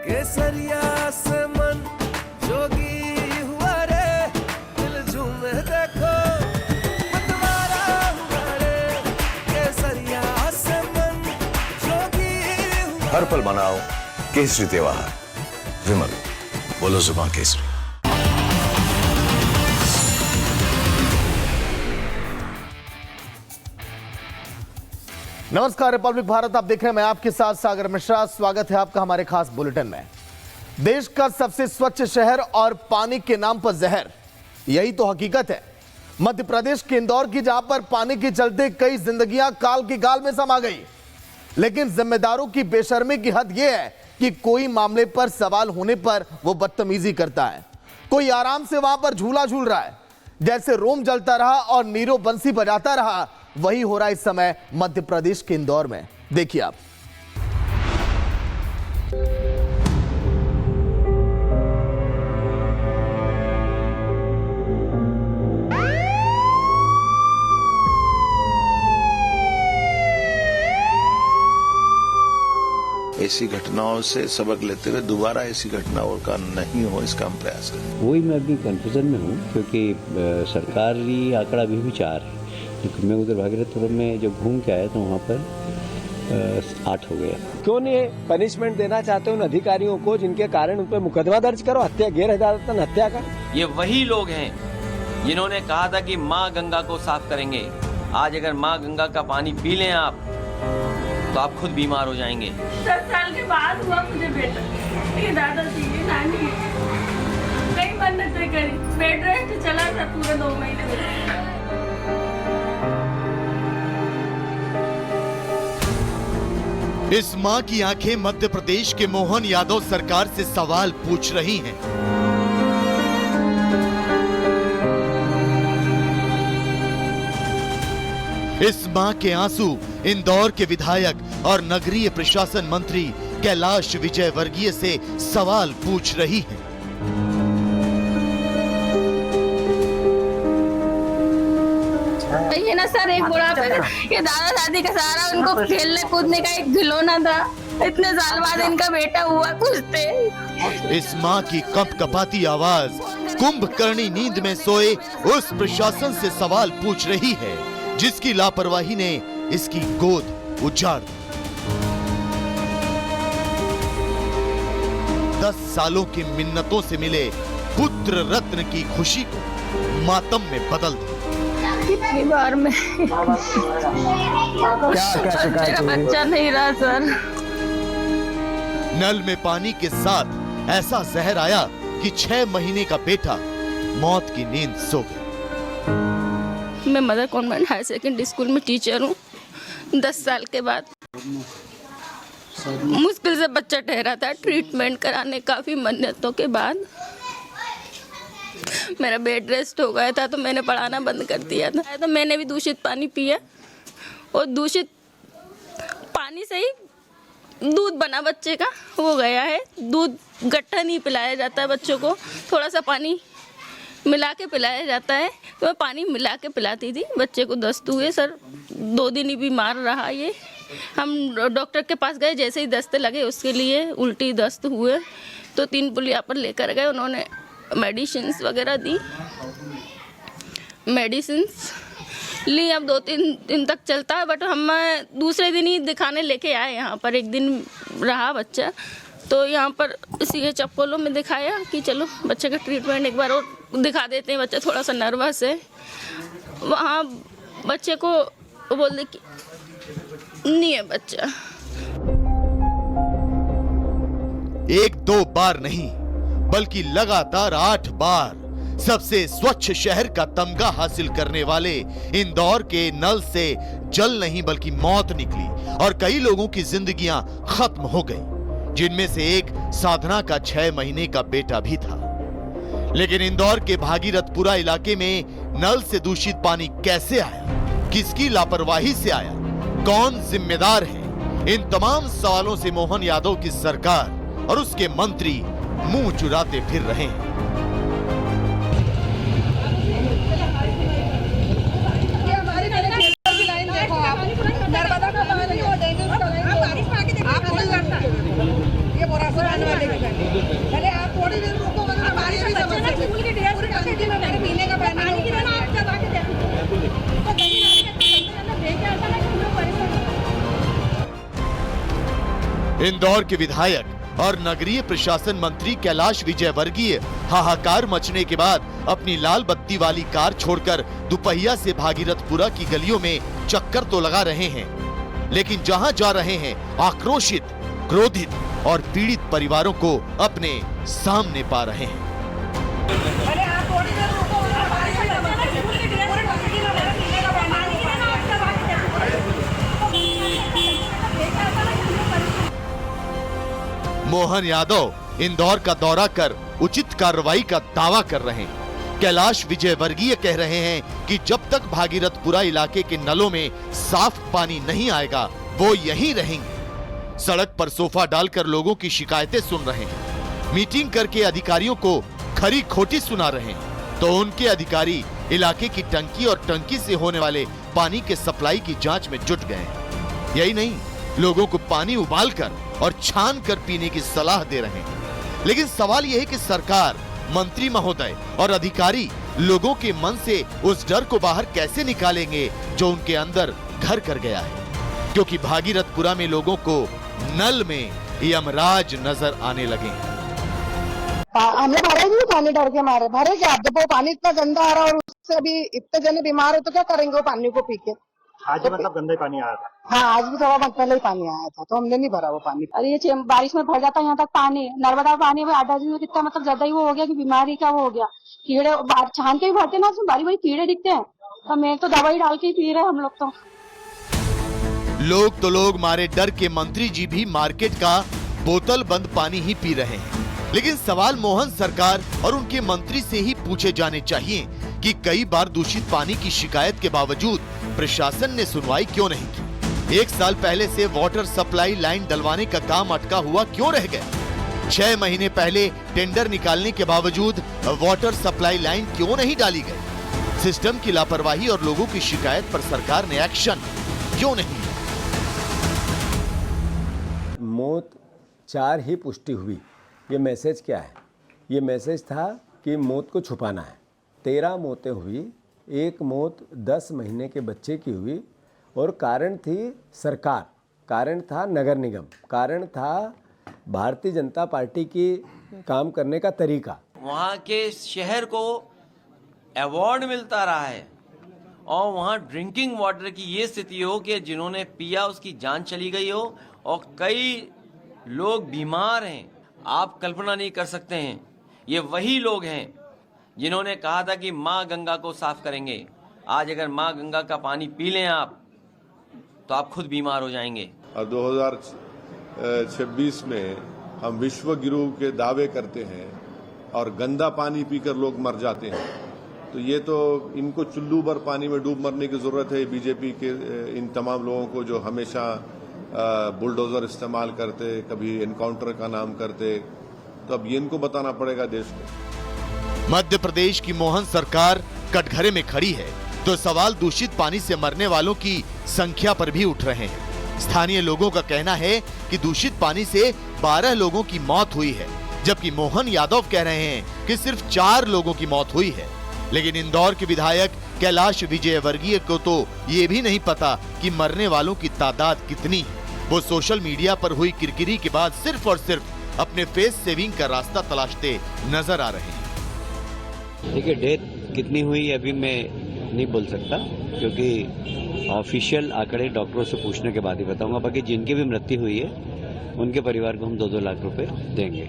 केसरिया से मन जोगी हुआ रे, दिल झूमे देखो मतवारा हुआ रे, केसरिया से मन जोगी हुआ। हर पल मनाओ केसरी त्योहार। विमल, बोलो जुबान केसरी। नमस्कार, रिपब्लिक भारत आप देख रहे हैं, मैं आपके साथ सागर मिश्रा। स्वागत है आपका हमारे खास बुलेटिन में। देश का सबसे स्वच्छ शहर और पानी के नाम पर जहर, यही तो हकीकत है। मध्य प्रदेश के इंदौर की, जहां पर पानी के चलते कई जिंदगियां काल की गाल में समा गई, लेकिन जिम्मेदारों की बेशर्मी की हद यह है कि कोई मामले पर सवाल होने पर वो बदतमीजी करता है। कोई आराम से वहां पर झूला झूल रहा है, जैसे रोम जलता रहा और नीरो बंसी बजाता रहा। वही हो रहा है इस समय मध्य प्रदेश के इंदौर में। देखिए आप। ऐसी घटनाओं से सबक लेते हुए दोबारा ऐसी घटनाओं का नहीं हो, इसका हम प्रयास करें। वही मैं अभी कंफ्यूजन में हूँ, क्योंकि सरकारी आंकड़ा भी 4 है, लेकिन मैं उधर भागीरथपुरम में जब घूम के आया तो वहाँ पर 8 हो गया। क्यों नहीं पनिशमेंट देना चाहते उन अधिकारियों को जिनके कारण उन पर मुकदमा दर्ज करो, हत्या, गैर इरादतन हत्या का। ये वही लोग हैं जिन्होंने कहा था कि माँ गंगा को साफ करेंगे। आज अगर माँ गंगा का पानी पी लें आप, तो आप खुद बीमार हो जाएंगे। 10 साल के बाद हुआ मुझे बेटा। ये दादा थी, ये नानी है। कई मन्नतें करी, बेड रेस्ट चला था पूरे 2 महीने। इस मां की आंखें मध्य प्रदेश के मोहन यादव सरकार से सवाल पूछ रही हैं। इस मां के आंसू इंदौर के विधायक और नगरीय प्रशासन मंत्री कैलाश विजयवर्गीय से सवाल पूछ रही हैं। ये ना सर, एक बुढ़ापे ये दादा दादी का सहारा, उनको खेलने कूदने का एक खिलौना था। इतने साल बाद इनका बेटा हुआ, कुछ थे। इस मां की कंपकपाती आवाज कुंभकर्णी नींद में सोए उस प्रशासन से सवाल पूछ रही है, जिसकी लापरवाही ने इसकी गोद उजाड़ दी। 10 सालों की मिन्नतों से मिले पुत्र रत्न की खुशी को मातम में बदल दिया। कितनी बार मैं मेरा बच्चा नहीं रहा सर। नल में पानी के साथ ऐसा जहर आया कि 6 महीने का बेटा मौत की नींद सो गया। मैं mother convent higher secondary school में टीचर हूँ। 10 साल के बाद मुश्किल से बच्चा ठहरा था। ट्रीटमेंट कराने काफी मन्नतों के बाद मेरा बेड रेस्ट हो गया था, तो मैंने पढ़ाना बंद कर दिया था। तो मैंने भी दूषित पानी पिया और दूषित पानी से ही दूध बना बच्चे का हो गया है। दूध गट्ठा नहीं पिलाया जाता है बच्चों को, थोड़ा सा पानी मिला के पिलाया जाता है। तो मैं पानी मिला के पिलाती थी। बच्चे को दस्त हुए सर, 2 दिन ही बीमार रहा ये। हम डॉक्टर के पास गए, जैसे ही दस्त लगे उसके लिए उल्टी दस्त हुए, तो 3 पुलिया पर लेकर गए। उन्होंने मेडिसिन्स वगैरह दी, मेडिसिन्स ली। अब 2-3 दिन तक चलता है, बट हम दूसरे दिन ही दिखाने लेके आए यहाँ पर। 1 दिन रहा बच्चा, तो यहाँ पर सीएच अपोलो में दिखाया कि चलो बच्चे का ट्रीटमेंट एक बार और दिखा देते हैं, बच्चा थोड़ा सा नर्वस है। वहाँ बच्चे को बोल दे कि नहीं है बच्चा। 1-2 बार नहीं, बल्कि लगातार 8 बार सबसे स्वच्छ शहर का तमगा हासिल करने वाले इंदौर के नल से जल नहीं बल्कि मौत निकली और कई लोगों की जिंदगियां खत्म हो गई, जिनमें से एक साधना का 6 महीने का बेटा भी था। लेकिन इंदौर के भागीरथपुरा इलाके में नल से दूषित पानी कैसे आया, किसकी लापरवाही से आया, कौन जिम्मेदार है, इन तमाम सवालों से मोहन यादव की सरकार और उसके मंत्री मुंह चुराते फिर रहे हैं। नर्मदा का पानी, वो डेंगू का पानी, आप इंदौर के विधायक और नगरीय प्रशासन मंत्री कैलाश विजयवर्गीय हाहाकार मचने के बाद अपनी लाल बत्ती वाली कार छोड़कर दुपहिया से भागीरथपुरा की गलियों में चक्कर तो लगा रहे हैं, लेकिन जहां जा रहे हैं आक्रोशित, क्रोधित और पीड़ित परिवारों को अपने सामने पा रहे हैं। मोहन यादव इंदौर का दौरा कर उचित कार्रवाई का दावा कर रहे हैं। कैलाश विजयवर्गीय कह रहे हैं कि जब तक भागीरथपुरा इलाके के नलों में साफ पानी नहीं आएगा वो यहीं रहेंगे। सड़क पर सोफा डालकर लोगों की शिकायतें सुन रहे हैं, मीटिंग करके अधिकारियों को खरी खोटी सुना रहे हैं, तो उनके अधिकारी इलाके की टंकी और टंकी से होने वाले पानी के सप्लाई की जांच में जुट गए हैं। यही नहीं, लोगों को पानी उबालकर और छान कर पीने की सलाह दे रहे हैं। लेकिन सवाल यह है कि सरकार, मंत्री महोदय और अधिकारी लोगों के मन से उस डर को बाहर कैसे निकालेंगे जो उनके अंदर घर कर गया है, क्योंकि भागीरथपुरा में लोगों को नल में यमराज नजर आने लगे हैं। हमने भरे नहीं पानी, डर के मारे भरे क्या? जब वो पानी इतना गंदा आ रहा और उससे अभी इतने जने बीमार हो तो क्या करेंगे वो पानी को पी के? आज तो मतलब गंदा पानी आया था। हाँ, आज भी थोड़ा वक्त पहले ही पानी आया था, तो हमने नहीं भरा वो पानी। अरे ये बारिश में भर जाता है यहाँ तक पानी, नर्मदा पानी में 8 दिन में कितना मतलब ज्यादा ही वो हो गया कि बीमारी का वो हो गया। कीड़े छान के भी भरते ना, उसमें बारी बारी कीड़े दिखते हैं, तो मैं तो दवाई डाल के ही पी रहे हम लोग। तो लोग मारे डर के मंत्री जी भी मार्केट का बोतल बंद पानी ही पी रहे हैं। लेकिन सवाल मोहन सरकार और उनके मंत्री से ही पूछे जाने चाहिए कि कई बार दूषित पानी की शिकायत के बावजूद प्रशासन ने सुनवाई क्यों नहीं की। 1 साल पहले से वाटर सप्लाई लाइन डलवाने का काम अटका हुआ क्यों रह गया। 6 महीने पहले टेंडर निकालने के बावजूद वाटर सप्लाई लाइन क्यों नहीं डाली गई। सिस्टम की लापरवाही और लोगों की शिकायत पर सरकार ने एक्शन क्यों नहीं लिया। मौत 4 ही पुष्टि हुई। ये मैसेज क्या है? ये मैसेज था कि मौत को छुपाना है। 13 मौतें हुई, 1 मौत 10 महीने के बच्चे की हुई, और कारण थी सरकार, कारण था नगर निगम, कारण था भारतीय जनता पार्टी की काम करने का तरीका। वहाँ के शहर को अवार्ड मिलता रहा है और वहाँ ड्रिंकिंग वाटर की ये स्थिति हो कि जिन्होंने पिया उसकी जान चली गई हो और कई लोग बीमार हैं। आप कल्पना नहीं कर सकते हैं, ये वही लोग हैं जिन्होंने कहा था कि माँ गंगा को साफ करेंगे। आज अगर माँ गंगा का पानी पी लें आप तो आप खुद बीमार हो जाएंगे। और 2026 में हम विश्व गुरु के दावे करते हैं और गंदा पानी पीकर लोग मर जाते हैं, तो ये तो इनको चुल्लू भर पानी में डूब मरने की जरूरत है। बीजेपी के इन तमाम लोगों को जो हमेशा बुलडोजर इस्तेमाल करते, कभी एनकाउंटर का नाम करते, तो अब ये इनको बताना पड़ेगा देश को। मध्य प्रदेश की मोहन सरकार कटघरे में खड़ी है तो सवाल दूषित पानी से मरने वालों की संख्या पर भी उठ रहे हैं। स्थानीय लोगों का कहना है कि दूषित पानी से 12 लोगों की मौत हुई है, जबकि मोहन यादव कह रहे हैं कि सिर्फ 4 लोगों की मौत हुई है। लेकिन इंदौर के विधायक कैलाश विजयवर्गीय को तो ये भी नहीं पता कि मरने वालों की तादाद कितनी है। वो सोशल मीडिया पर हुई किरकिरी के बाद सिर्फ और सिर्फ अपने फेस सेविंग का रास्ता तलाशते नजर आ रहे हैं। देखिए, डेथ कितनी हुई अभी मैं नहीं बोल सकता, क्योंकि ऑफिशियल आंकड़े डॉक्टरों से पूछने के बाद ही बताऊंगा। बाकी जिनकी भी मृत्यु हुई है उनके परिवार को हम 2-2 लाख रुपए देंगे।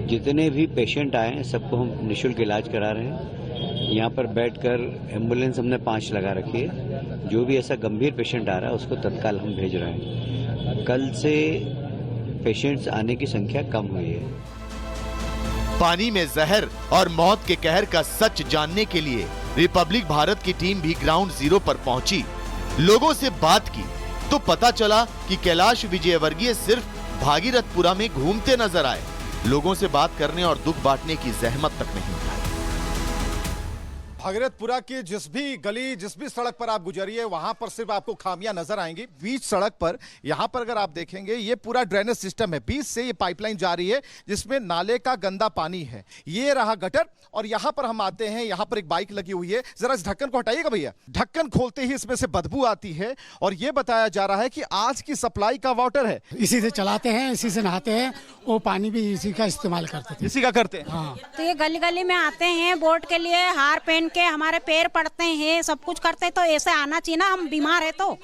जितने भी पेशेंट आए हैं सबको हम निःशुल्क इलाज करा रहे हैं। यहाँ पर बैठकर एम्बुलेंस हमने 5 लगा रखी है। जो भी ऐसा गंभीर पेशेंट आ रहा है उसको तत्काल हम भेज रहे हैं। कल से पेशेंट्स आने की संख्या कम हुई है। पानी में जहर और मौत के कहर का सच जानने के लिए रिपब्लिक भारत की टीम भी ग्राउंड जीरो पर पहुंची, लोगों से बात की, तो पता चला कि कैलाश विजयवर्गीय सिर्फ भागीरथपुरा में घूमते नजर आए, लोगों से बात करने और दुख बांटने की जहमत तक नहीं उठाई। भगीरथपुरा की जिस भी गली, जिस भी सड़क पर आप गुजरिए, वहां पर सिर्फ आपको खामियां नजर आएंगी। बीच सड़क पर यहां पर अगर आप देखेंगे, ये पूरा ड्रेनेज सिस्टम है, बीच से ये पाइपलाइन जा रही है जिसमें नाले का गंदा पानी है। ये रहा गटर, और यहां पर हम आते हैं, यहां पर एक बाइक लगी हुई है। जरा इस ढक्कन को हटाइएगा भैया। ढक्कन खोलते ही इसमें से बदबू आती है, और ये बताया जा रहा है कि आज की सप्लाई का वाटर है। इसी से चलाते हैं, इसी से नहाते हैं, वो पानी भी इसी का इस्तेमाल करते थे। इसी का करते हैं। हाँ। तो ये गली गली में आते हैं वोट के लिए, हार पहन के हमारे पैर पड़ते हैं, सब कुछ करते हैं, तो ऐसे आना चाहिए ना, हम बीमार है तो।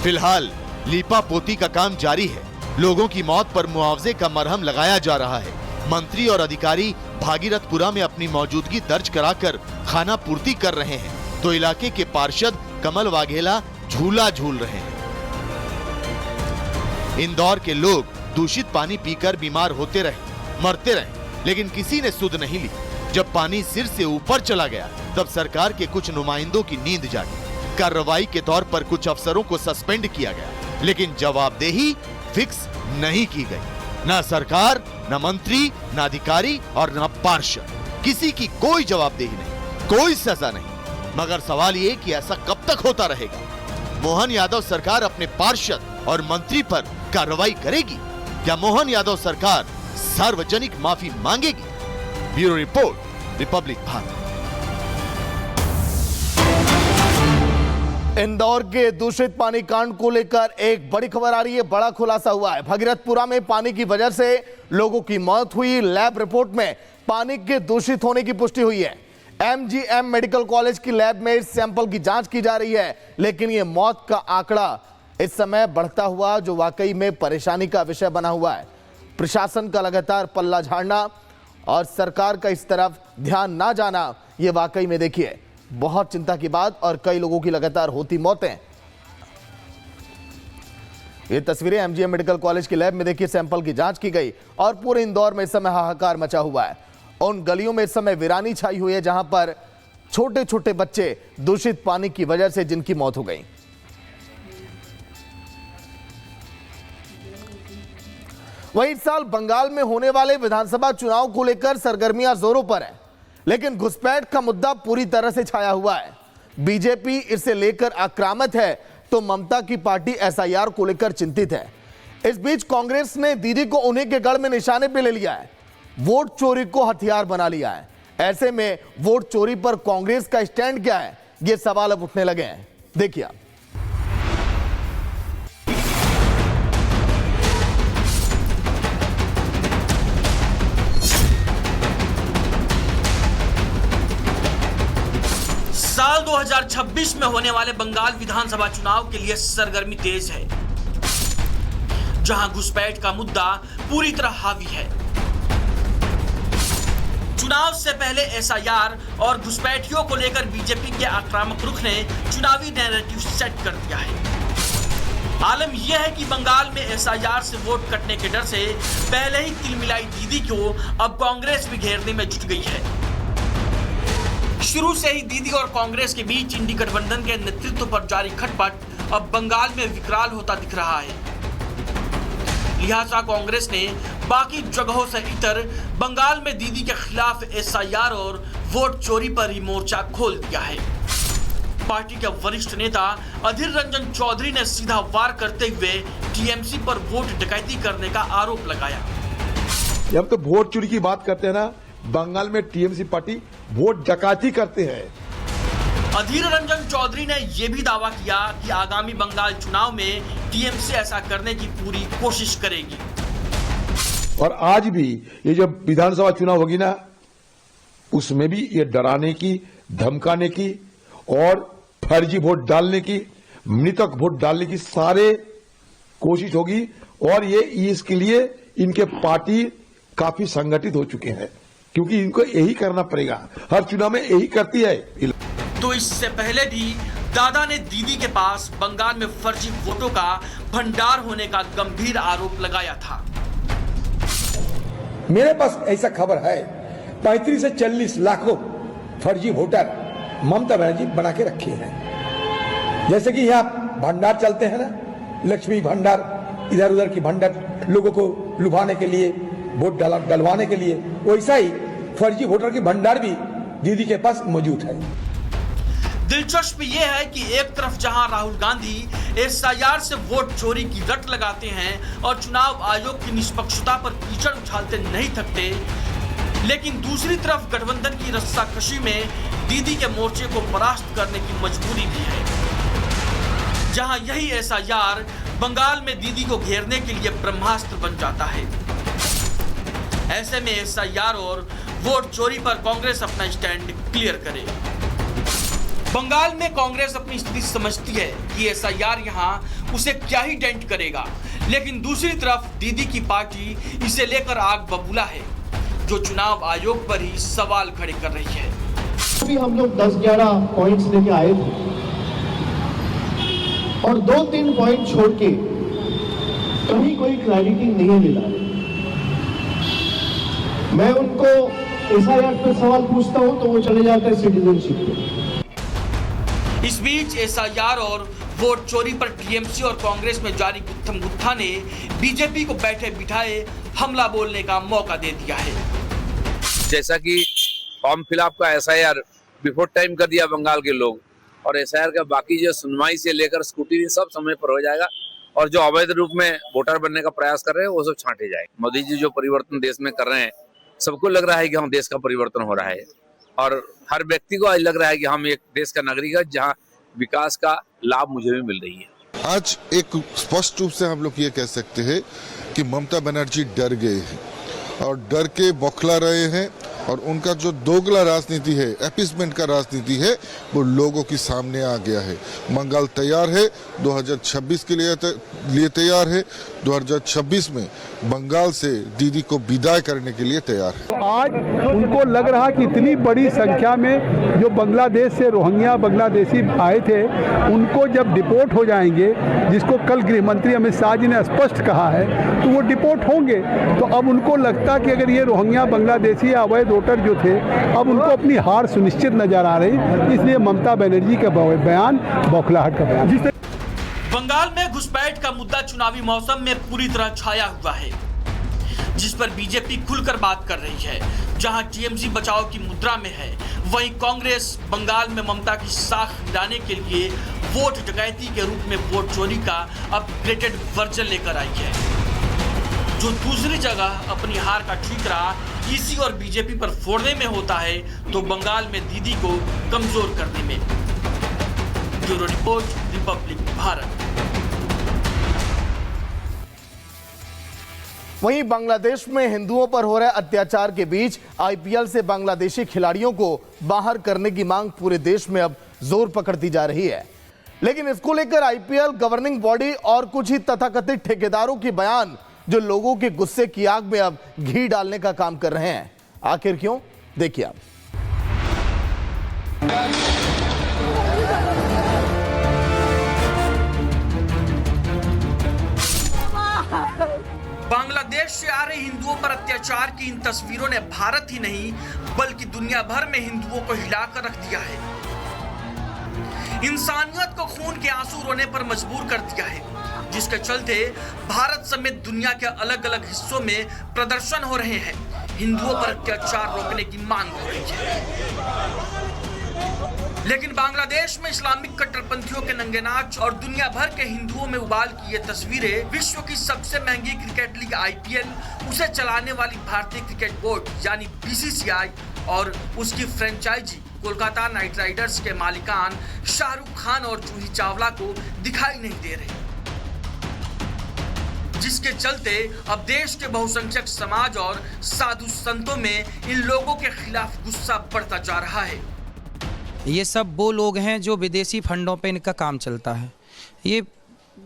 फिलहाल लीपा पोती का काम जारी है। लोगों की मौत पर मुआवजे का मरहम लगाया जा रहा है। मंत्री और अधिकारी भागीरथपुरा में अपनी मौजूदगी दर्ज कराकर खाना पूर्ति कर रहे हैं, तो इलाके के पार्षद कमल वाघेला झूला झूल रहे हैं। इंदौर के लोग दूषित पानी पीकर बीमार होते रहे, मरते रहे, लेकिन किसी ने सुध नहीं ली। जब पानी सिर से ऊपर चला गया, तब सरकार के कुछ नुमाइंदों की नींद जागी। कार्रवाई के तौर पर कुछ अफसरों को सस्पेंड किया गया, लेकिन जवाबदेही फिक्स नहीं की गई। न सरकार, न मंत्री, न अधिकारी और न पार्षद, किसी की कोई जवाबदेही नहीं, कोई सजा नहीं। मगर सवाल ये कि ऐसा कब तक होता रहेगा? मोहन यादव सरकार अपने पार्षद और मंत्री पर कार्रवाई करेगी? क्या मोहन यादव सरकार सार्वजनिक माफी मांगेगी? Bureau report, Republic Bharat. Indore के दूषित पानी कांड को लेकर एक बड़ी खबर आ रही है। बड़ा खुलासा हुआ है। भगीरथपुरा में पानी की वजह से लोगों की मौत हुई। लैब रिपोर्ट में पानी के दूषित होने की पुष्टि हुई है। MGM मेडिकल कॉलेज की लैब में इस सैंपल की जांच की जा रही है, लेकिन यह मौत का आंकड़ा इस समय बढ़ता हुआ, जो वाकई में परेशानी का विषय बना हुआ है। प्रशासन का लगातार पल्ला झाड़ना और सरकार का इस तरफ ध्यान ना जाना, यह वाकई में देखिए बहुत चिंता की बात, और कई लोगों की लगातार होती मौतें। ये तस्वीरें MGM मेडिकल कॉलेज की लैब में देखिए, सैंपल की जांच की गई और पूरे इंदौर में इस समय हाहाकार मचा हुआ है। उन गलियों में इस समय वीरानी छाई हुई है जहां पर छोटे छोटे बच्चे दूषित पानी की वजह से जिनकी मौत हो गई। वहीं इस साल बंगाल में होने वाले विधानसभा चुनाव को लेकर सरगर्मियां जोरों पर है, लेकिन घुसपैठ का मुद्दा पूरी तरह से छाया हुआ है। बीजेपी इसे लेकर आक्रामक है, तो ममता की पार्टी SIR को लेकर चिंतित है। इस बीच कांग्रेस ने दीदी को उन्हीं के गढ़ में निशाने पे ले लिया है, वोट चोरी को हथियार बना लिया है। ऐसे में वोट चोरी पर कांग्रेस का स्टैंड क्या है, ये सवाल अब उठने लगे हैं। देखिए आप। साल 2026 में होने वाले बंगाल विधानसभा चुनाव के लिए सरगर्मी तेज है, जहां घुसपैठ का मुद्दा पूरी तरह हावी है। चुनाव से पहले SIR और घुसपैठियों को लेकर बीजेपी के आक्रामक रुख ने चुनावी नैरेटिव सेट कर दिया है। आलम यह है कि बंगाल में SIR से वोट कटने के डर से पहले ही तिलमिलाई दीदी को अब कांग्रेस भी घेरने में जुट गई है। शुरू से ही दीदी और कांग्रेस के बीच इंडी गठबंधन के नेतृत्व पर जारी खटपट अब बंगाल में विकराल होता दिख रहा है। लिहाजा कांग्रेस ने बाकी जगहों से इतर बंगाल में दीदी के खिलाफ SIR और वोट चोरी पर ही मोर्चा खोल दिया है। पार्टी के वरिष्ठ नेता अधीर रंजन चौधरी ने सीधा वार करते हुए TMC पर वोट डकैती करने का आरोप लगाया। जब तो वोट चोरी की बात करते हैं ना, बंगाल में TMC पार्टी वोट डकैती करते हैं। अधीर रंजन चौधरी ने यह भी दावा किया कि आगामी बंगाल चुनाव में TMC ऐसा करने की पूरी कोशिश करेगी। और आज भी ये जब विधानसभा चुनाव होगी ना, उसमें भी ये डराने की, धमकाने की और फर्जी वोट डालने की, मृतक वोट डालने की सारे कोशिश होगी। और ये इसके लिए इनके पार्टी काफी संगठित हो चुके हैं, क्योंकि इनको यही करना पड़ेगा, हर चुनाव में यही करती है। तो इससे पहले भी दादा ने दीदी के पास बंगाल में फर्जी वोटों का भंडार होने का गंभीर आरोप लगाया था। मेरे पास ऐसा खबर है, 35 से 40 लाखों फर्जी वोटर ममता बनर्जी बना के रखे हैं। जैसे कि यहाँ भंडार चलते हैं ना, लक्ष्मी भंडार, इधर उधर की भंडार, लोगों को लुभाने के लिए, वोट डलवाने के लिए, वैसा ही फर्जी वोटर की भंडार भी दीदी के पास मौजूद है। दिलचस्प ये है कि एक तरफ जहां राहुल गांधी एसआईआर से वोट चोरी की रट लगाते हैं और चुनाव आयोग की निष्पक्षता पर कीचड़ उछालते नहीं थकते, लेकिन दूसरी तरफ गठबंधन की रस्साकशी में दीदी के मोर्चे को परास्त करने की मजबूरी भी है। जहां यही एसआईआर बंगाल में दीदी को घेरने के लिए ब्रह्मास्त्र बन जाता है। ऐसे में एसआईआर और वोट चोरी पर कांग्रेस अपना स्टैंड क्लियर करे। बंगाल में कांग्रेस अपनी स्थिति समझती है कि एसआईआर यहां उसे क्या ही डेंट करेगा, लेकिन दूसरी तरफ दीदी की पार्टी इसे लेकर आग बबूला है, जो चुनाव आयोग पर ही सवाल खड़े कर रही है। अभी हम लोग 10-11 पॉइंट्स लेके आए थे और 2-3 पॉइंट छोड़ के कहीं कोई क्लैरिटी नहीं मिला। मैं उनको एसआईआर पर सवाल पूछता हूं तो वो चले जाते हैं सिटीजनशिप पे। इस बीच एसआईआर और वोट चोरी पर टीएमसी और कांग्रेस में जारी गुत्थम गुत्था ने बीजेपी को बैठे बिठाए हमला बोलने का मौका दे दिया है। जैसा कि फॉर्म फिलअप का एसआईआर बिफोर टाइम कर दिया बंगाल के लोग, और एसआईआर का बाकी जो सुनवाई से लेकर स्क्रूटिनी सब समय पर हो जाएगा, और जो अवैध रूप में वोटर बनने का प्रयास कर रहे हैं वो सब छांटे जाए। मोदी जी जो परिवर्तन देश में कर रहे हैं, सबको लग रहा है कि हम देश का परिवर्तन हो रहा है, और हर व्यक्ति को आज लग रहा है कि हम एक देश का नागरिक है जहां विकास का लाभ मुझे भी मिल रही है। आज एक स्पष्ट रूप से हम लोग ये कह सकते हैं कि ममता बनर्जी डर गए हैं और डर के बौखला रहे हैं, और उनका जो दोगला राजनीति है, अपीसमेंट का राजनीति है, वो लोगों के सामने आ गया है। बंगाल तैयार है, 2026 के लिए तैयार है, 2026 में बंगाल से दीदी को विदाई करने के लिए तैयार है। आज उनको लग रहा कि इतनी बड़ी संख्या में जो बांग्लादेश से रोहिंग्या बांग्लादेशी आए थे, उनको जब डिपोर्ट हो जाएंगे, जिसको कल गृह मंत्री अमित शाह जी ने स्पष्ट कहा है, तो वो डिपोर्ट होंगे। तो अब उनको लगता कि अगर ये रोहिंग्या बांग्लादेशी अवैध वोटर जो थे, अब उनको अपनी हार सुनिश्चित नजर आ रही, इसलिए ममता बनर्जी का बयान बौखलाहट का बयान। बंगाल में घुसपैठ का मुद्दा चुनावी मौसम में पूरी तरह छाया हुआ है, जिस पर बीजेपी खुलकर बात कर रही है। जहां टीएमसी बचाव की मुद्रा में है, वहीं कांग्रेस बंगाल में ममता की साख गिराने के लिए वोट डकैती के रूप में वोट चोरी का अपग्रेडेड वर्जन लेकर आई है, जो दूसरी जगह अपनी हार का ठीकरा ईसी और बीजेपी पर फोड़ने में होता है, तो बंगाल में दीदी को कमजोर करने में। Bureau report, Republic Bharat. वहीं बांग्लादेश में हिंदुओं पर हो रहे अत्याचार के बीच आईपीएल से बांग्लादेशी खिलाड़ियों को बाहर करने की मांग पूरे देश में अब जोर पकड़ती जा रही है। लेकिन इसको लेकर आईपीएल गवर्निंग बॉडी और कुछ ही तथाकथित ठेकेदारों के बयान जो लोगों के गुस्से की आग में अब घी डालने का काम कर रहे हैं। आखिर क्यों, देखिए आप। बांग्लादेश से आ रहे हिंदुओं पर अत्याचार की इन तस्वीरों ने भारत ही नहीं बल्कि दुनिया भर में हिंदुओं को हिलाकर रख दिया है, इंसानियत को खून के आंसू रोने पर मजबूर कर दिया है, जिसके चलते भारत समेत दुनिया के अलग अलग हिस्सों में प्रदर्शन हो रहे हैं। हिंदुओं पर अत्याचार रोकने की मांग हो रही है। लेकिन बांग्लादेश में इस्लामिक कट्टरपंथियों के नंगे नाच और दुनिया भर के हिंदुओं में उबाल की ये तस्वीरें विश्व की सबसे महंगी क्रिकेट लीग आईपीएल, उसे चलाने वाली भारतीय क्रिकेट बोर्ड यानी बीसीसीआई और उसकी फ्रेंचाइजी कोलकाता नाइट राइडर्स के मालिकान शाहरुख खान और जूही चावला को दिखाई नहीं दे रहे, जिसके चलते अब देश के बहुसंख्यक समाज और साधु संतों में इन लोगों के खिलाफ गुस्सा बढ़ता जा रहा है। ये सब वो लोग हैं जो विदेशी फंडों पे इनका काम चलता है। ये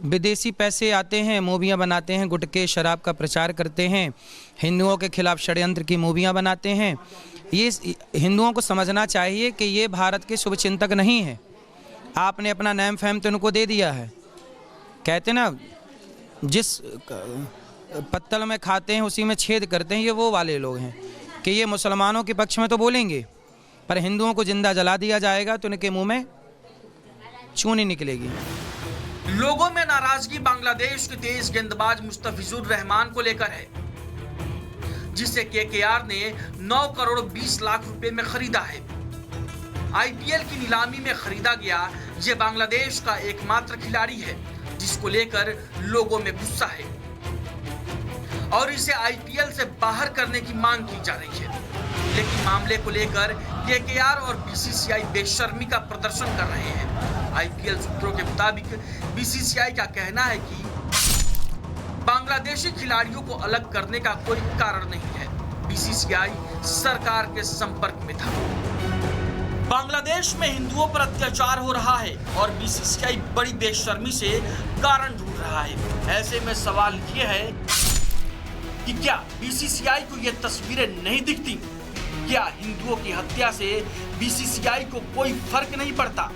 विदेशी पैसे आते हैं, मूवियाँ बनाते हैं, गुटखे शराब का प्रचार करते हैं, हिंदुओं के खिलाफ षड्यंत्र की मूवियाँ बनाते हैं। ये हिंदुओं को समझना चाहिए कि ये भारत के शुभचिंतक नहीं है। आपने अपना नेम फेम तो उनको दे दिया है। कहते ना, जिस पत्तल में खाते हैं उसी में छेद करते हैं, ये वो वाले लोग हैं कि ये मुसलमानों के पक्ष में तो बोलेंगे, पर हिंदुओं को जिंदा जला दिया जाएगा तो उनके मुंह में चूनी निकलेगी। लोगों में नाराजगी बांग्लादेश के तेज गेंदबाज मुस्तफिजुर रहमान को लेकर है, जिसे केकेआर ने 9 करोड़ 20 लाख रुपए में खरीदा है। आईपीएल की नीलामी में खरीदा गया ये बांग्लादेश का एकमात्र खिलाड़ी है जिसको लेकर लोगों में गुस्सा है और इसे आईपीएल से बाहर करने की मांग की जा रही है। लेकिन मामले को लेकर केकेआर और बीसीसीआई बेशर्मी का प्रदर्शन कर रहे हैं। आईपीएल सूत्रों के मुताबिक बीसीसीआई का कहना है कि बांग्लादेशी खिलाड़ियों को अलग करने का कोई कारण नहीं है। बीसीसीआई सरकार के संपर्क में था। बांग्लादेश में हिंदुओं पर अत्याचार हो रहा है और बीसीसीआई बड़ी बेशर्मी से कारण ढूंढ रहा है। ऐसे में सवाल ये है कि क्या बीसीसीआई को ये तस्वीरें नहीं दिखती? क्या हिंदुओं की हत्या से बीसीसीआई को कोई फर्क नहीं पड़ता?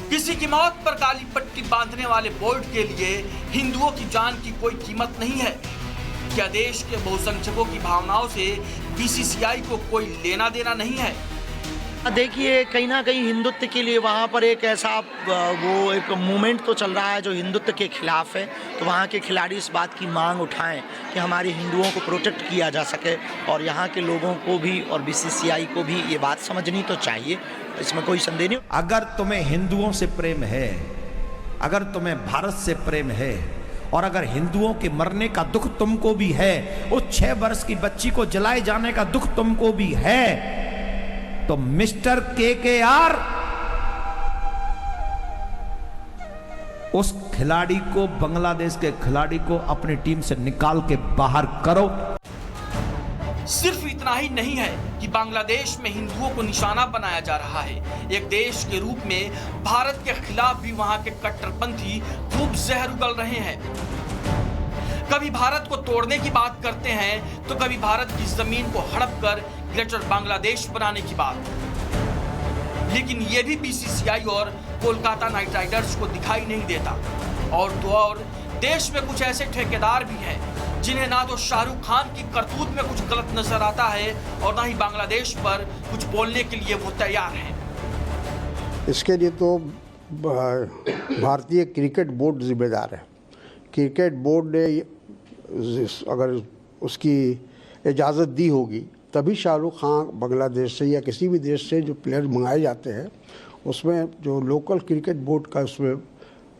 किसी की मौत पर काली पट्टी बांधने वाले बोर्ड के लिए हिंदुओं की जान की कोई कीमत नहीं है? क्या देश के बहुसंख्यकों की भावनाओं से बीसीसीआई को कोई लेना देना नहीं है? देखिए, कहीं ना कहीं हिंदुत्व के लिए वहाँ पर एक ऐसा वो एक मूवमेंट तो चल रहा है जो हिंदुत्व के खिलाफ है। तो वहाँ के खिलाड़ी इस बात की मांग उठाएं कि हमारे हिंदुओं को प्रोटेक्ट किया जा सके और यहाँ के लोगों को भी और बीसीसीआई को भी ये बात समझनी तो चाहिए, इसमें कोई संदेह नहीं। अगर तुम्हें हिंदुओं से प्रेम है, अगर तुम्हें भारत से प्रेम है और अगर हिंदुओं के मरने का दुख तुमको भी है, उस 6 वर्ष की बच्ची को जलाए जाने का दुख तुमको भी है, तो मिस्टर केकेआर उस खिलाड़ी को, बांग्लादेश के खिलाड़ी को अपनी टीम से निकाल के बाहर करो। सिर्फ इतना ही नहीं है कि बांग्लादेश में हिंदुओं को निशाना बनाया जा रहा है। एक देश के रूप में भारत के खिलाफ भी वहां के कट्टरपंथी खूब जहर उगल रहे हैं। कभी भारत को तोड़ने की बात करते हैं तो कभी भारत की जमीन को हड़प कर ग्रेटर बांग्लादेश बनाने की बात। लेकिन ये भी बीसीसीआई और कोलकाता नाइट राइडर्स को दिखाई नहीं देता। और तो और देश में कुछ ऐसे ठेकेदार भी हैं जिन्हें ना तो शाहरुख खान की करतूत में कुछ गलत नजर आता है और ना ही बांग्लादेश पर कुछ बोलने के लिए वो तैयार हैं। इसके लिए तो भारतीय क्रिकेट बोर्ड जिम्मेदार है। क्रिकेट बोर्ड ने अगर उसकी इजाज़त दी होगी तभी शाहरुख खान बांग्लादेश से या किसी भी देश से जो प्लेयर मंगाए जाते हैं उसमें जो लोकल क्रिकेट बोर्ड का उसमें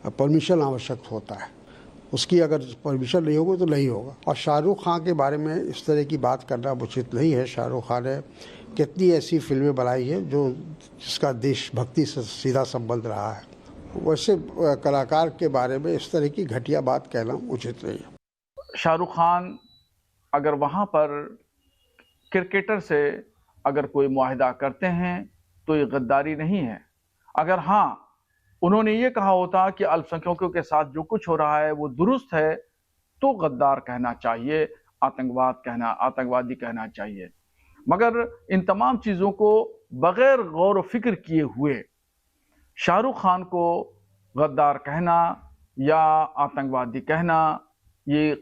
परमिशन आवश्यक होता है। उसकी अगर परमिशन नहीं होगी तो नहीं होगा। और शाहरुख खान के बारे में इस तरह की बात करना उचित नहीं है। शाहरुख खान ने कितनी ऐसी फिल्में बनाई है जो जिसका देशभक्ति से सीधा संबंध रहा है। वैसे कलाकार के बारे में इस तरह की घटिया बात कहना उचित नहीं है। शाहरुख खान अगर वहाँ पर क्रिकेटर से अगर कोई मुआहिदा करते हैं तो ये गद्दारी नहीं है। अगर हाँ उन्होंने ये कहा होता कि अल्पसंख्यकों के साथ जो कुछ हो रहा है वो दुरुस्त है तो गद्दार कहना चाहिए, आतंकवादी कहना चाहिए। मगर इन तमाम चीज़ों को बगैर गौर व फिक्र किए हुए शाहरुख खान को गद्दार कहना या आतंकवादी कहना ये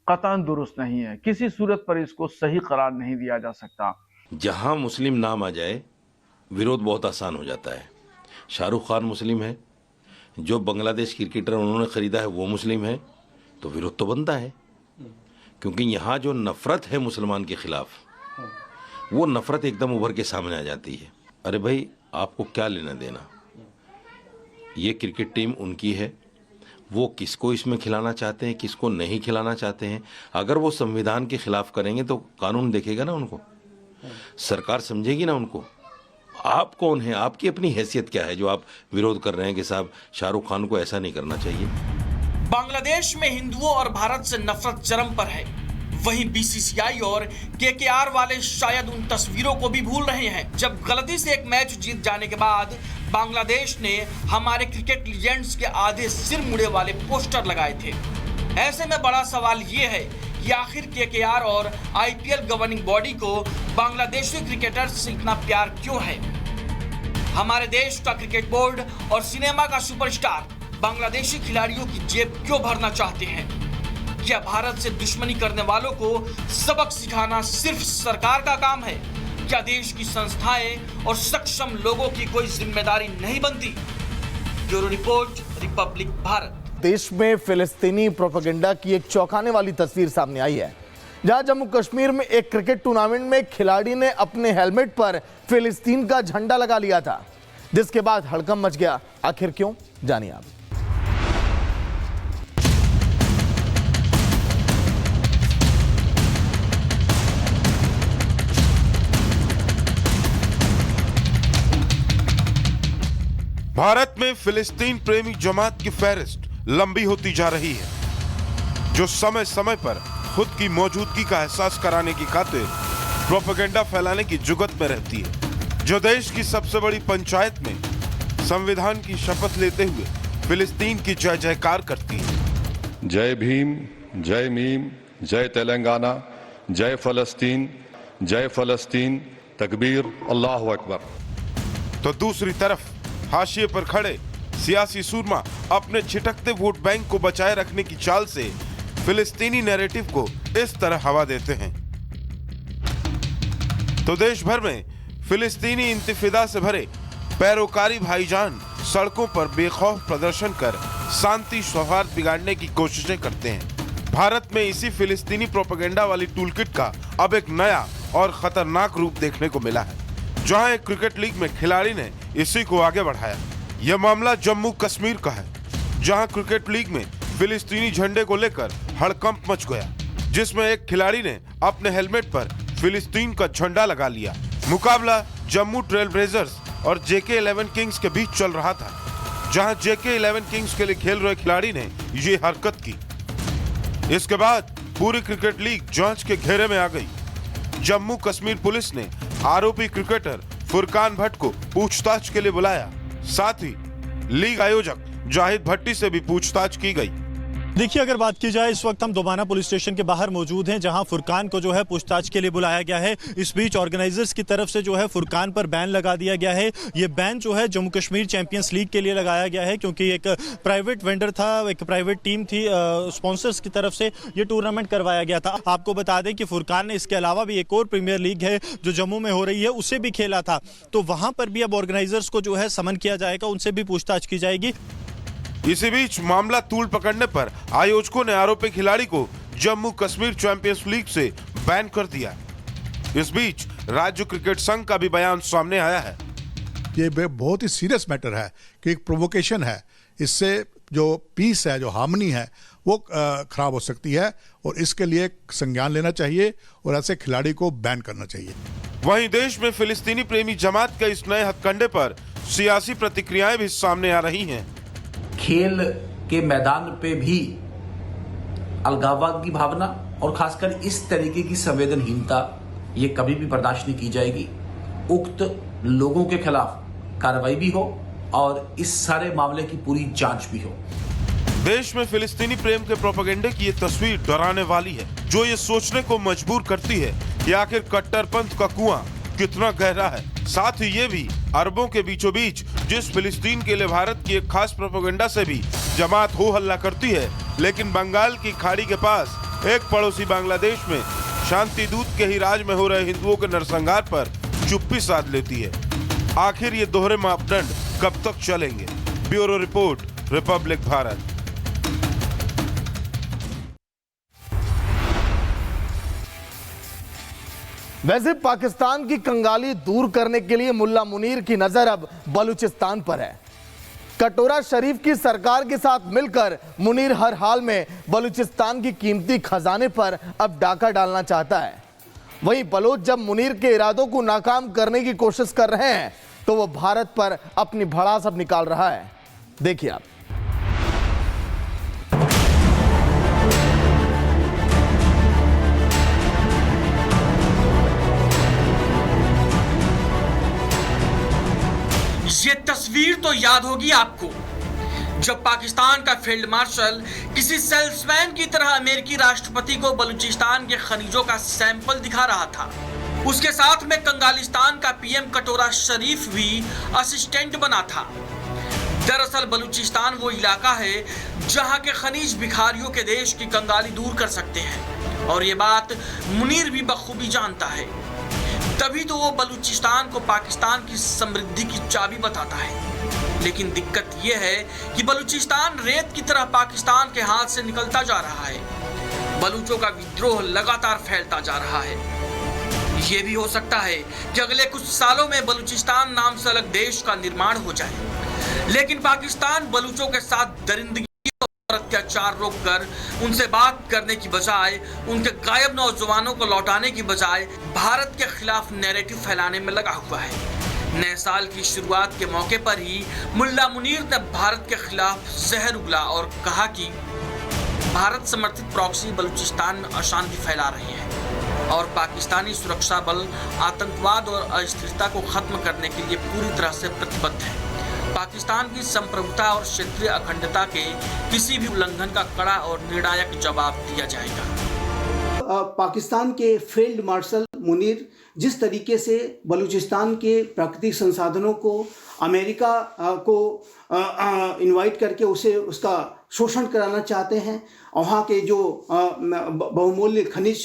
कतई दुरुस्त नहीं है। किसी सूरत पर इसको सही करार नहीं दिया जा सकता। जहां मुस्लिम नाम आ जाए विरोध बहुत आसान हो जाता है। शाहरुख खान मुस्लिम है, जो बांग्लादेश क्रिकेटर उन्होंने खरीदा है वो मुस्लिम है, तो विरोध तो बनता है। क्योंकि यहाँ जो नफरत है मुसलमान के खिलाफ वो नफरत एकदम उभर के सामने आ जाती है। अरे भाई आपको क्या लेना देना, ये क्रिकेट टीम उनकी है, वो किसको इसमें खिलाना चाहते हैं किसको नहीं खिलाना चाहते हैं। अगर वो संविधान के खिलाफ करेंगे तो कानून देखेगा ना उनको, सरकार समझेगी ना उनको। आप कौन हैं, आपकी अपनी हैसियत क्या है जो आप विरोध कर रहे हैं कि साहब शाहरुख खान को ऐसा नहीं करना चाहिए। बांग्लादेश में हिंदुओं और भारत से नफरत चरम पर है। वहीं बीसीसीआई और केकेआर वाले शायद उन तस्वीरों को भी भूल रहे हैं जब गलती से एक मैच जीत जाने के बाद बांग्लादेश ने हमारे क्रिकेट लीजेंड्स के आधे सिर मुड़े वाले पोस्टर लगाए थे। ऐसे में बड़ा सवाल ये है कि आखिर केकेआर और आईपीएल गवर्निंग बॉडी को बांग्लादेशी क्रिकेटर्स से इतना प्यार क्यों है? हमारे देश का क्रिकेट बोर्ड और सिनेमा का सुपरस्टार बांग्लादेशी खिलाड़ियों की जेब क्यों भरना चाहते हैं? क्या भारत से दुश्मनी करने वालों को सबक सिखाना सिर्फ सरकार का काम है? क्या देश की संस्थाएं और सक्षम लोगों की कोई जिम्मेदारी नहीं बनती? Bureau report, Republic Bharat. देश में फिलिस्तीनी प्रोपेगेंडा की एक चौंकाने वाली तस्वीर सामने आई है, जहां जम्मू कश्मीर में एक क्रिकेट टूर्नामेंट में खिलाड़ी ने अपने हेलमेट पर फिलिस्तीन का झंडा लगा लिया था। जिसके बाद हड़कंप मच गया। आखिर क्यों, जानिए आप। भारत में फिलिस्तीन प्रेमी जमात की फहरिस्त लंबी होती जा रही है, जो समय समय पर खुद की मौजूदगी का एहसास कराने की खातिर प्रोपेगेंडा फैलाने की जुगत में रहती है, जो देश की सबसे बड़ी पंचायत में संविधान की शपथ लेते हुए फिलिस्तीन की जय जयकार करती है। जय भीम, जय मीम, जय तेलंगाना, जय फलस्तीन, तकबीर, अल्लाहु अकबर। तो दूसरी तरफ हाशिए पर खड़े सियासी सूरमा अपने छिटकते वोट बैंक को बचाए रखने की चाल से फिलिस्तीनी नैरेटिव को इस तरह हवा देते हैं। तो देश भर में फिलिस्तीनी इंतिफादा से भरे पैरोकारी भाईजान सड़कों पर बेखौफ प्रदर्शन कर शांति सौहार्द बिगाड़ने की कोशिशें करते हैं। भारत में इसी फिलिस्तीनी प्रोपेगेंडा वाली टूलकिट का अब एक नया और खतरनाक रूप देखने को मिला है, जहां एक क्रिकेट लीग में खिलाड़ी ने इसी को आगे बढ़ाया। यह मामला जम्मू कश्मीर का है, जहां क्रिकेट लीग में फिलिस्तीनी झंडे को लेकर हड़कंप मच गया, जिसमें एक खिलाड़ी ने अपने हेलमेट पर फिलिस्तीन का झंडा लगा लिया। मुकाबला जम्मू ट्रेल ब्लेजर्स और JK11 किंग्स के बीच चल रहा था, जहां JK11 किंग्स के लिए खेल रहे खिलाड़ी ने ये हरकत की। इसके बाद पूरी क्रिकेट लीग जांच के घेरे में आ गई। जम्मू कश्मीर पुलिस ने आरोपी क्रिकेटर फुरकान भट्ट को पूछताछ के लिए बुलाया। साथ ही लीग आयोजक जाहिद भट्टी से भी पूछताछ की गई। देखिए, अगर बात की जाए, इस वक्त हम दोबाना पुलिस स्टेशन के बाहर मौजूद हैं, जहां फुरकान को जो है पूछताछ के लिए बुलाया गया है। इस बीच ऑर्गेनाइजर्स की तरफ से जो है फुरकान पर बैन लगा दिया गया है। ये बैन जो है जम्मू कश्मीर चैंपियंस लीग के लिए लगाया गया है, क्योंकि एक प्राइवेट वेंडर था, एक प्राइवेट टीम थी, स्पॉन्सर्स की तरफ से ये टूर्नामेंट करवाया गया था। आपको बता दें कि फुरकान ने इसके अलावा भी एक और प्रीमियर लीग है जो जम्मू में हो रही है, उससे भी खेला था। तो वहां पर भी अब ऑर्गेनाइजर्स को जो है समन किया जाएगा, उनसे भी पूछताछ की जाएगी। इसी बीच मामला तूल पकड़ने पर आयोजकों ने आरोपी खिलाड़ी को जम्मू कश्मीर चैंपियंस लीग से बैन कर दिया। इस बीच राज्य क्रिकेट संघ का भी बयान सामने आया है। ये बहुत ही सीरियस मैटर है कि एक प्रोवोकेशन है, इससे जो पीस है, जो हार्मनी है, वो खराब हो सकती है और इसके लिए संज्ञान लेना चाहिए और ऐसे खिलाड़ी को बैन करना चाहिए। वहीं देश में फिलिस्तीनी प्रेमी जमात के इस नए हथकंडे पर सियासी प्रतिक्रियाएं भी सामने आ रही हैं। खेल के मैदान पे भी अलगाववाद की भावना और खासकर इस तरीके की संवेदनहीनता ये कभी भी बर्दाश्त नहीं की जाएगी। उक्त लोगों के खिलाफ कार्रवाई भी हो और इस सारे मामले की पूरी जांच भी हो। देश में फिलिस्तीनी प्रेम के प्रोपेगेंडे की ये तस्वीर डराने वाली है, जो ये सोचने को मजबूर करती है कि आखिर कट्टरपंथ का कुआं कितना गहरा है। साथ ही ये भी अरबों के बीचों बीच जिस फिलिस्तीन के लिए भारत की एक खास प्रोपेगेंडा से भी जमात हो हल्ला करती है, लेकिन बंगाल की खाड़ी के पास एक पड़ोसी बांग्लादेश में शांति दूत के ही राज में हो रहे हिंदुओं के नरसंहार पर चुप्पी साध लेती है। आखिर ये दोहरे मापदंड कब तक चलेंगे? Bureau report, Republic Bharat. वैसे पाकिस्तान की कंगाली दूर करने के लिए मुल्ला मुनीर की नजर अब बलूचिस्तान पर है। कटोरा शरीफ की सरकार के साथ मिलकर मुनीर हर हाल में बलूचिस्तान की कीमती खजाने पर अब डाका डालना चाहता है। वहीं बलोच जब मुनीर के इरादों को नाकाम करने की कोशिश कर रहे हैं, तो वो भारत पर अपनी भड़ास अब निकाल रहा है। देखिए आप। ये तस्वीर तो याद होगी आपको, जब पाकिस्तान का फील्ड मार्शल किसी सेल्समैन की तरह अमेरिकी राष्ट्रपति को बलूचिस्तान के खनिजों का सैंपल दिखा रहा था। उसके साथ में कंगालिस्तान का पीएम कटोरा शरीफ भी असिस्टेंट बना था। दरअसल बलूचिस्तान वो इलाका है जहां के खनिज भिखारियों के देश की कंगाली दूर कर सकते हैं, और ये बात मुनीर भी बखूबी जानता है। तभी तो वो बलूचिस्तान को पाकिस्तान की समृद्धि की चाबी बताता है। लेकिन दिक्कत यह है कि बलूचिस्तान रेत की तरह पाकिस्तान के हाथ से निकलता जा रहा है। बलूचों का विद्रोह लगातार फैलता जा रहा है। ये भी हो सकता है कि अगले कुछ सालों में बलूचिस्तान नाम से अलग देश का निर्माण हो जाए, लेकिन पाकिस्तान बलूचों के साथ दरिंदगी और अत्याचार रोककर उनसे बात करने की बजाय, उनके गायब नौजवानों को लौटाने की बजाय भारत के खिलाफ नैरेटिव फैलाने में लगा हुआ है। नए साल की शुरुआत के मौके पर ही मुल्ला मुनीर ने भारत के खिलाफ जहर उगला और कहा कि भारत समर्थित प्रॉक्सी बलूचिस्तान में अशांति फैला रही है और पाकिस्तानी सुरक्षा बल आतंकवाद और अस्थिरता को खत्म करने के लिए पूरी तरह से प्रतिबद्ध है। पाकिस्तान की संप्रभुता और क्षेत्रीय अखंडता के किसी भी उल्लंघन का कड़ा और निर्णायक जवाब दिया जाएगा। पाकिस्तान के फील्ड मार्शल मुनीर जिस तरीके से बलूचिस्तान के प्राकृतिक संसाधनों को अमेरिका को इनवाइट करके उसे उसका शोषण कराना चाहते हैं, वहाँ के जो बहुमूल्य खनिज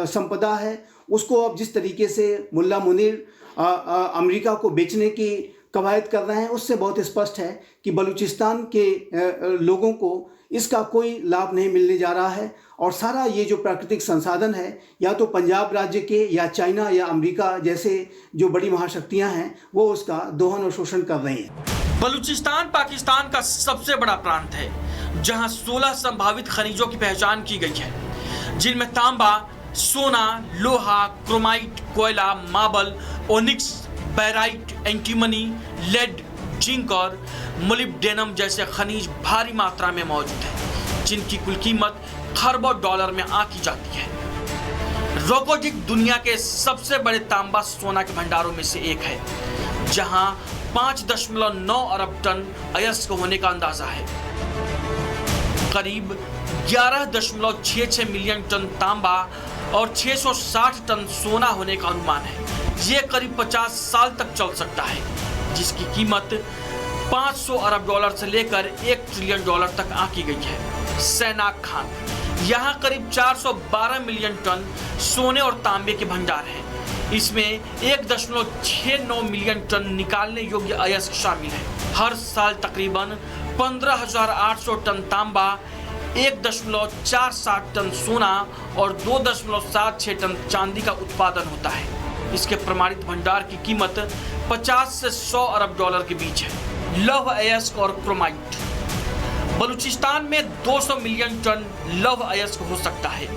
संपदा है उसको अब जिस तरीके से मुल्ला मुनीर अमेरिका को बेचने की कवायद कर रहे हैं, उससे बहुत स्पष्ट है कि बलूचिस्तान के लोगों को इसका कोई लाभ नहीं मिलने जा रहा है और सारा ये जो प्राकृतिक संसाधन है या तो पंजाब राज्य के या चाइना या अमेरिका जैसे जो बड़ी महाशक्तियां हैं वो उसका दोहन और शोषण कर रही हैं। बलूचिस्तान पाकिस्तान का सबसे बड़ा प्रांत है जहां 16 संभावित खनिजों की पहचान की गई है, जिनमें तांबा, सोना, लोहा, क्रोमाइट, कोयला, marble, onyx, barite, antimony, lead, zinc और मोलिब्डेनम जैसे खनिज भारी मात्रा में मौजूद हैं, जिनकी कुल कीमत खरबों डॉलर में आंकी जाती है। रोकोजिक दुनिया के सबसे बड़े तांबा सोना के भंडारों में से एक है, जहां 5.9 अरब टन अयस्क होने का अंदाजा है। करीब 11.66 मिलियन टन तांबा और 660 टन सोना होने का अनुमान है। ये करीब 50 साल तक चल सकता है, जिसकी कीमत 500 अरब डॉलर से लेकर 1 ट्रिलियन डॉलर तक आंकी गई है। सैनाक खान, यहाँ करीब 412 मिलियन टन सोने और तांबे के भंडार हैं। इसमें 1.69 मिलियन टन निकालने योग्य अयस्क शामिल है। हर साल तकरीबन 15,800 टन तांबा, 1.47 टन सोना और 2.76 टन चांदी का उत्पादन होता है। इसके प्रमाणित भंडार की कीमत 50 से 100 अरब डॉलर के बीच है। लौह अयस्क और क्रोमाइट, बलूचिस्तान में 200 मिलियन टन लौह अयस्क हो सकता है।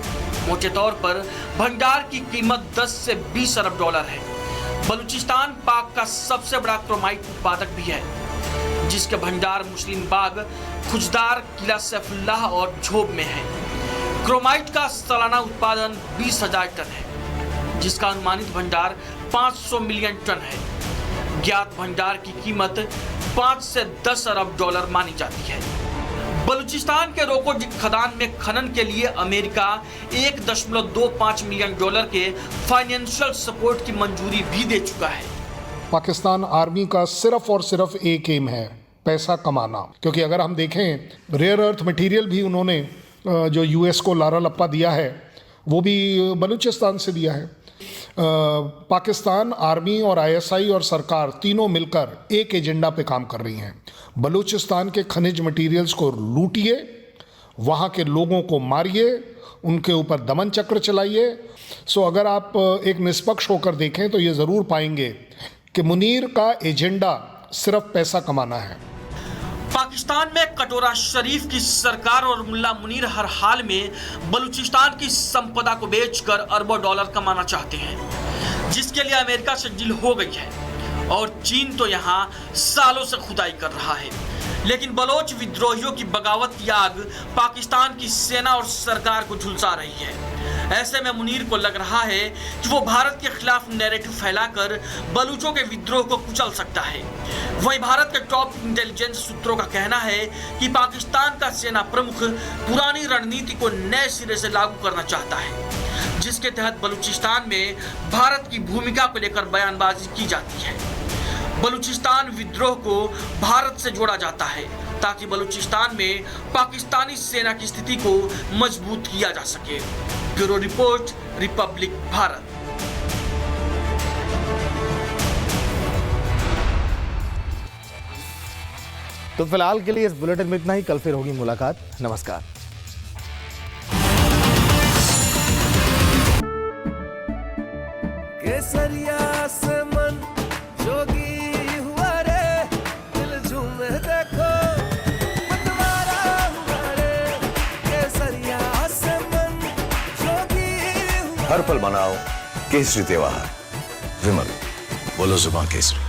मोटे तौर पर भंडार की कीमत 10 से 20 अरब डॉलर है। बलूचिस्तान पाक का सबसे बड़ा क्रोमाइट उत्पादक भी है, जिसके भंडार मुस्लिम बाग, खुजदार, किला सैफुल्लाह और झोब में है। क्रोमाइट का सालाना उत्पादन 20,000 टन है, जिसका अनुमानित भंडार 500 मिलियन टन है। ज्ञात भंडार की कीमत 5 से 10 अरब डॉलर मानी जाती है। बलूचिस्तान के रोकोजिक खदान में खनन के लिए अमेरिका 1.25 मिलियन डॉलर के फाइनेंशियल सपोर्ट की मंजूरी भी दे चुका है। पाकिस्तान आर्मी का सिर्फ और सिर्फ एक एम है, पैसा कमाना। क्योंकि अगर हम देखें रेयर अर्थ मटेरियल भी उन्होंने जो यूएस को लारा लप्पा दिया है वो भी बलूचिस्तान से दिया है। पाकिस्तान आर्मी और आईएसआई और सरकार तीनों मिलकर एक एजेंडा पे काम कर रही हैं। बलूचिस्तान के खनिज मटेरियल्स को लूटिए, वहाँ के लोगों को मारिए, उनके ऊपर दमन चक्र चलाइए। सो अगर आप एक निष्पक्ष होकर देखें तो ये ज़रूर पाएंगे कि मुनीर का एजेंडा सिर्फ पैसा कमाना है। पाकिस्तान में कटोरा शरीफ की सरकार और मुल्ला मुनीर हर हाल में बलूचिस्तान की संपदा को बेचकर अरबों डॉलर कमाना चाहते हैं, जिसके लिए अमेरिका से डील हो गई है और चीन तो यहाँ सालों से खुदाई कर रहा है। लेकिन बलोच विद्रोहियों की बगावत की आग पाकिस्तान की सेना और सरकार को झुलसा रही है। ऐसे में मुनीर को लग रहा है कि वो भारत के खिलाफ नैरेटिव फैलाकर बलूचों के विद्रोह को कुचल सकता है। वहीं भारत के टॉप इंटेलिजेंस सूत्रों का कहना है कि पाकिस्तान का सेना प्रमुख पुरानी रणनीति को नए सिरे से लागू करना चाहता है, जिसके तहत बलूचिस्तान में भारत की भूमिका को लेकर बयानबाजी की जाती है। बलूचिस्तान विद्रोह को भारत से जोड़ा जाता है ताकि बलूचिस्तान में पाकिस्तानी सेना की स्थिति को मजबूत किया जा सके। Bureau report, Republic Bharat. तो फिलहाल के लिए इस बुलेटिन में इतना ही। कल फिर होगी मुलाकात। नमस्कार। केसरिया से मन जोगी हुआ रे, दिल झूमे देखो मतवारा हुआ रे, केसरिया से मन जोगी हुआ। हर पल मनाओ केसरी त्योहार। विमल, बोलो जुबान केसरी।